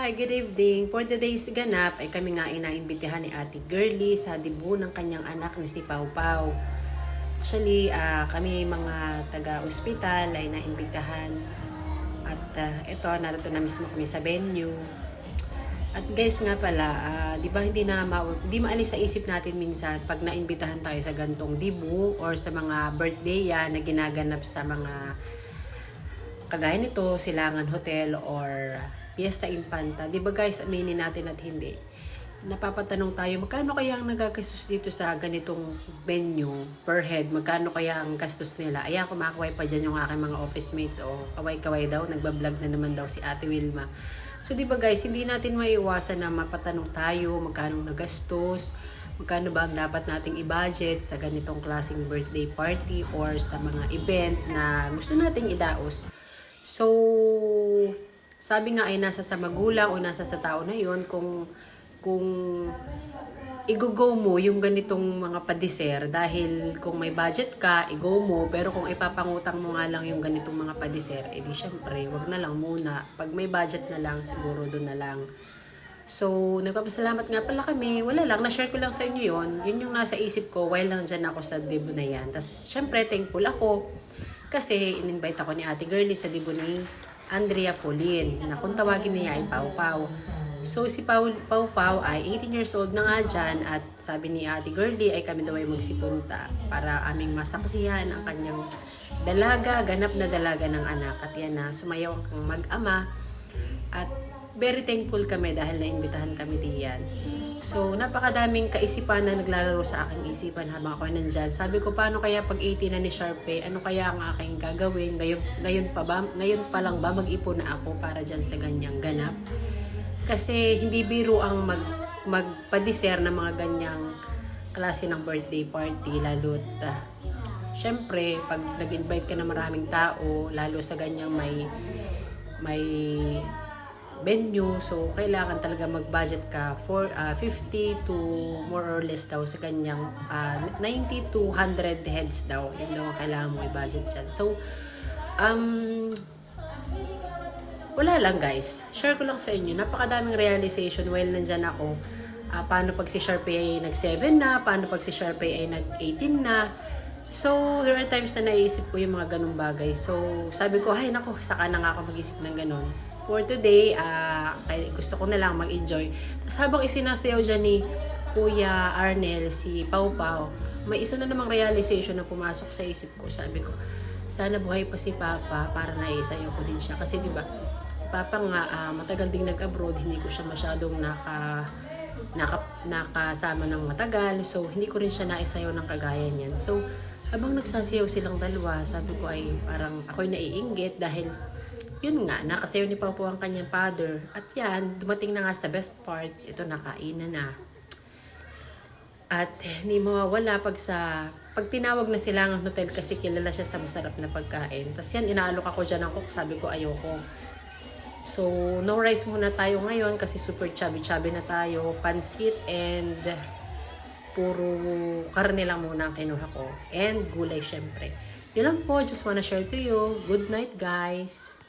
Hi, good evening. For today's ganap ay kami nga inaimbitahan ni Ate Girly sa debut ng kanyang anak na si Pau Pau. Actually, kami mga taga-ospital ay naimbitahan. At ito, narito na mismo kami sa venue. At guys nga pala, di ba hindi maalis sa isip natin minsan pag naimbitahan tayo sa gantong debut or sa mga birthday na ginaganap sa mga kagaya nito, Silangan Hotel or Fiesta Infanta. Di ba guys, aminin natin at hindi. Napapatanong tayo, magkano kaya ang nagagastos dito sa ganitong venue per head? Magkano kaya ang gastos nila? Ayan, kumakaway pa dyan yung aking mga office mates. O kaway-kaway daw, nagbablog na naman daw si Ate Wilma. So di ba guys, hindi natin maiiwasan na mapatanong tayo, magkano nagastos, magkano ba ang dapat nating i-budget sa ganitong klaseng birthday party or sa mga event na gusto nating idaos. So, sabi nga ay nasa sa magulang o nasa sa tao na yon kung i-go mo yung ganitong mga padiser dahil kung may budget ka, i-go mo, pero kung ipapangutang mo nga lang yung ganitong mga padiser, edi syempre, wag na lang muna. Pag may budget na lang, siguro doon na lang. So, nagpapasalamat nga pala kami. Wala lang, na-share ko lang sa inyo yon. Yun yung nasa isip ko while lang dyan ako sa debut na yan. Tapos, syempre, thankful ako kasi in-invite ako ni Ate Girly sa debut ni Andrea Pauline na kung tawagin niya ay Pau Pau. So si Pau Pau ay 18 years old na nga dyan at sabi ni Ate Girly ay kami daw ay magsipunta para aming masaksihan ang kanyang ganap na dalaga ng anak. At yan na, sumayaw ang mag-ama at very thankful kami dahil naimbitahan kami diyan. So, napakadaming kaisipan na naglalaro sa aking isipan habang ako nandyan. Sabi ko, paano kaya pag 18 na ni Sharpe, ano kaya ang aking gagawin? Ngayon pa lang ba mag-ipon na ako para dyan sa ganyang ganap? Kasi hindi biro ang magpadiser ng mga ganyang klase ng birthday party. Lalo't, syempre, pag nag-invite ka na maraming tao, lalo sa ganyang may venue, so kailangan talaga mag-budget ka for 50 to more or less daw sa kanyang 90 to 100 heads daw. Yun daw ang kailangan mo i-budget dyan. So, wala lang guys. Share ko lang sa inyo. Napakadaming realization while nandyan ako. Paano pag si Sharpay ay nag-7 na, paano pag si Sharpay ay nag-18 na. So, there are times na naisip ko yung mga ganung bagay. So, sabi ko, ay nako, saka na nga ako mag-isip ng ganun. For today, gusto ko na lang mag-enjoy. Tapos habang isinasayaw dyan ni Kuya Arnel, si Pau Pau, may isa na namang realization na pumasok sa isip ko. Sabi ko, sana buhay pa si Papa para naisayaw ko din siya. Kasi diba, si Papa nga matagal ding nag-abroad, hindi ko siya masyadong nakasama ng matagal. So, hindi ko rin siya naisayaw ng kagaya niyan. So, habang nagsasayaw silang dalawa, sabi ko ay parang ako'y naiinggit dahil yun nga, nakasayaw ni Pau Pau ang kanyang father. At yan, dumating na nga sa best part. Ito, nakainan na. At hindi mawawala pag tinawag na Silangan Hotel kasi kilala siya sa masarap na pagkain. Tapos yan, inaalok ako dyan ng cook. Sabi ko, ayoko. So, no rice muna tayo ngayon kasi super chubby-chubby na tayo. Pansit and puro karne lang muna ang kinuha ko. And gulay syempre. Yun lang po, just wanna share to you. Good night, guys.